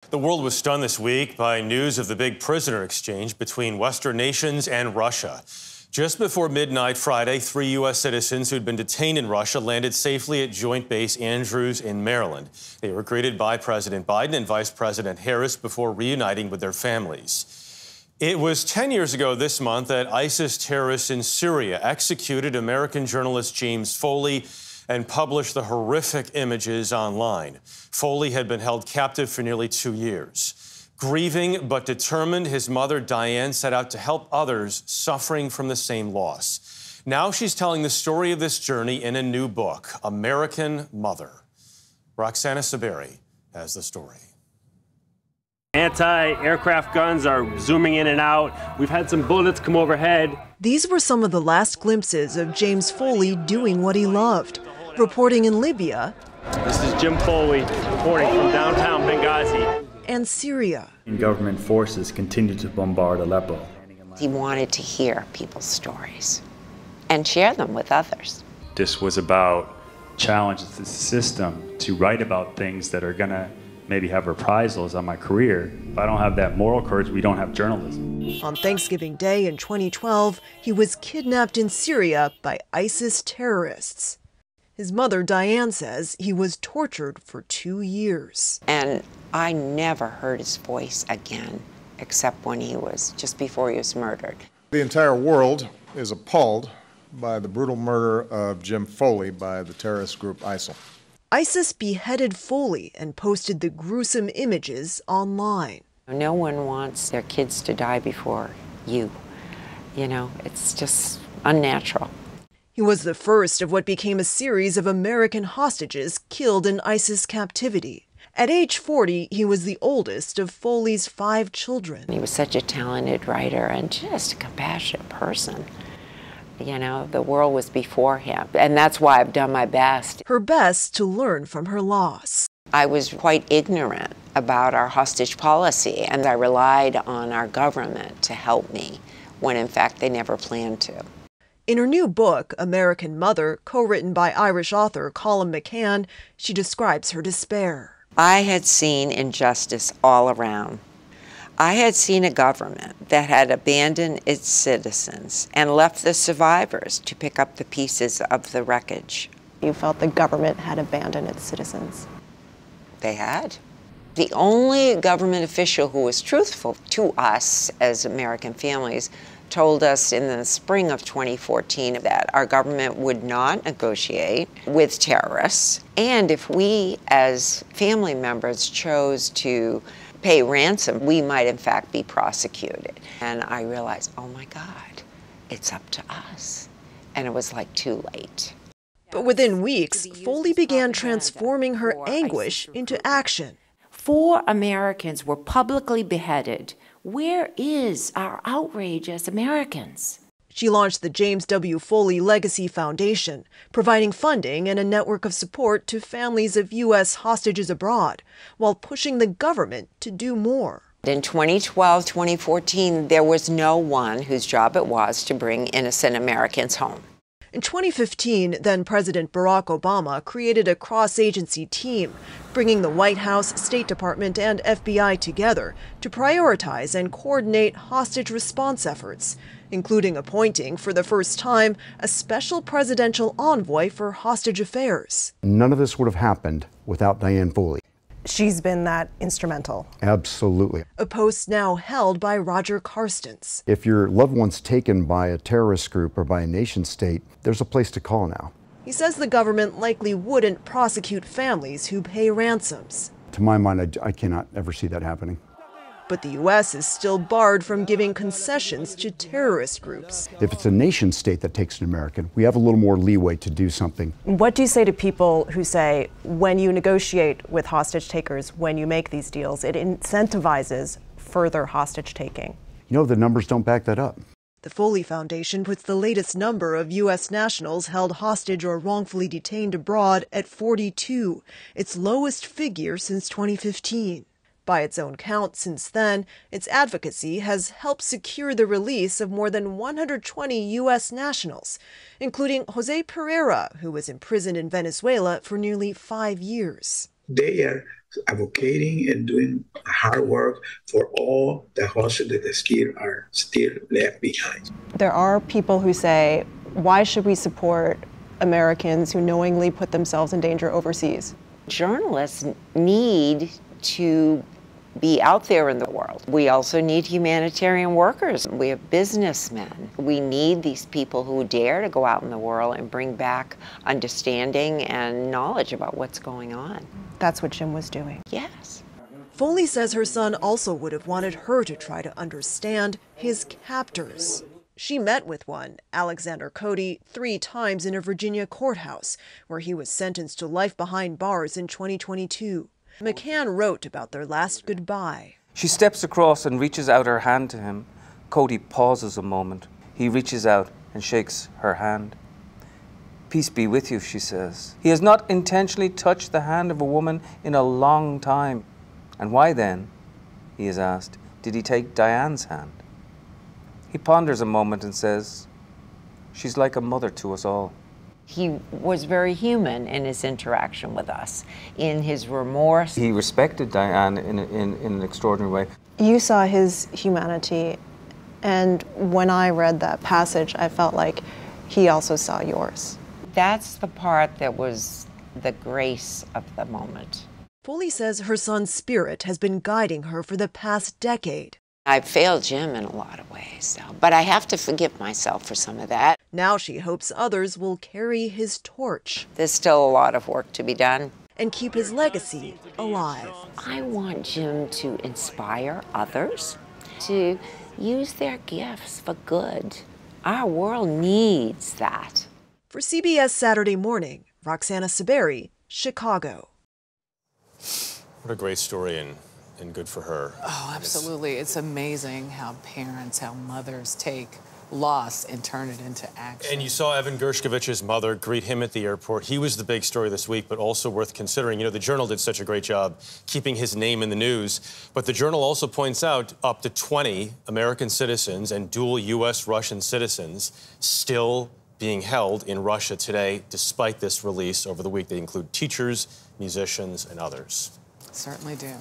The world was stunned this week by news of the big prisoner exchange between Western nations and Russia. Just before midnight Friday, 3 U.S. citizens who'd been detained in Russia landed safely at Joint Base Andrews in Maryland. They were greeted by President Biden and Vice President Harris before reuniting with their families. It was 10 years ago this month that ISIS terrorists in Syria executed American journalist James Foley and published the horrific images online. Foley had been held captive for nearly 2 years. Grieving but determined, his mother, Diane, set out to help others suffering from the same loss. Now she's telling the story of this journey in a new book, American Mother. Roxana Saberi has the story. Anti-aircraft guns are zooming in and out. We've had some bullets come overhead. These were some of the last glimpses of James Foley doing what he loved, reporting in Libya. This is Jim Foley reporting from downtown Benghazi. And Syria. Government forces continue to bombard Aleppo. He wanted to hear people's stories and share them with others. This was about challenging the system to write about things that are going to maybe have reprisals on my career. If I don't have that moral courage, we don't have journalism. On Thanksgiving Day in 2012, he was kidnapped in Syria by ISIS terrorists. His mother, Diane, says he was tortured for 2 years. And I never heard his voice again, except when just before he was murdered. The entire world is appalled by the brutal murder of Jim Foley by the terrorist group ISIL. ISIS beheaded Foley and posted the gruesome images online. No one wants their kids to die before you. You know, it's just unnatural. He was the first of what became a series of American hostages killed in ISIS captivity. At age 40, he was the oldest of Foley's 5 children. He was such a talented writer and just a compassionate person. You know, the world was before him, and that's why I've done my best. Her best to learn from her loss. I was quite ignorant about our hostage policy, and I relied on our government to help me, when in fact they never planned to. In her new book, American Mother, co-written by Irish author Colin McCann, she describes her despair. I had seen injustice all around. I had seen a government that had abandoned its citizens and left the survivors to pick up the pieces of the wreckage. You felt the government had abandoned its citizens. They had. The only government official who was truthful to us as American families told us in the spring of 2014 that our government would not negotiate with terrorists, and if we as family members chose to pay ransom, we might in fact be prosecuted. And I realized, oh my God, it's up to us. And it was like too late. But within weeks, Foley began transforming her anguish into action. 4 Americans were publicly beheaded. Where is our outrage as Americans? She launched the James W. Foley Legacy Foundation, providing funding and a network of support to families of U.S. hostages abroad, while pushing the government to do more. In 2012, 2014, there was no one whose job it was to bring innocent Americans home. In 2015, then-President Barack Obama created a cross-agency team, bringing the White House, State Department, and FBI together to prioritize and coordinate hostage response efforts, including appointing, for the first time, a special presidential envoy for hostage affairs. None of this would have happened without Diane Foley. She's been that instrumental. Absolutely. A post now held by Roger Carstens. If your loved one's taken by a terrorist group or by a nation state, there's a place to call now. He says the government likely wouldn't prosecute families who pay ransoms. To my mind, I cannot ever see that happening. But the U.S. is still barred from giving concessions to terrorist groups. If it's a nation state that takes an American, we have a little more leeway to do something. What do you say to people who say, when you negotiate with hostage takers, when you make these deals, it incentivizes further hostage taking? You know, the numbers don't back that up. The Foley Foundation puts the latest number of U.S. nationals held hostage or wrongfully detained abroad at 42, its lowest figure since 2015. By its own count since then, its advocacy has helped secure the release of more than 120 U.S. nationals, including Jose Pereira, who was imprisoned in Venezuela for nearly 5 years. They are advocating and doing hard work for all the hostages that are still left behind. There are people who say, why should we support Americans who knowingly put themselves in danger overseas? Journalists need to be out there in the world. We also need humanitarian workers. We have businessmen. We need these people who dare to go out in the world and bring back understanding and knowledge about what's going on. That's what Jim was doing. Yes. Foley says her son also would have wanted her to try to understand his captors. She met with one, Alexander Cody, 3 times in a Virginia courthouse, where he was sentenced to life behind bars in 2022. McCann wrote about their last goodbye. She steps across and reaches out her hand to him. Cody pauses a moment. He reaches out and shakes her hand. Peace be with you, she says. He has not intentionally touched the hand of a woman in a long time. And why then, he is asked, did he take Diane's hand? He ponders a moment and says, she's like a mother to us all. He was very human in his interaction with us, in his remorse. He respected Diane in an extraordinary way. You saw his humanity, and when I read that passage, I felt like he also saw yours. That's the part that was the grace of the moment. Foley says her son's spirit has been guiding her for the past decade. I've failed Jim in a lot of ways, though, but I have to forgive myself for some of that. Now she hopes others will carry his torch. There's still a lot of work to be done. And keep his legacy alive. I want Jim to inspire others to use their gifts for good. Our world needs that. For CBS Saturday Morning, Roxana Saberi, Chicago. What a great story and good for her. Oh, absolutely. It's amazing how parents, how mothers take loss and turn it into action. And you saw Evan Gershkovich's mother greet him at the airport. He was the big story this week, but also worth considering. You know, the Journal did such a great job keeping his name in the news. But the Journal also points out up to 20 American citizens and dual U.S.-Russian citizens still being held in Russia today, despite this release over the week. They include teachers, musicians, and others. Certainly do.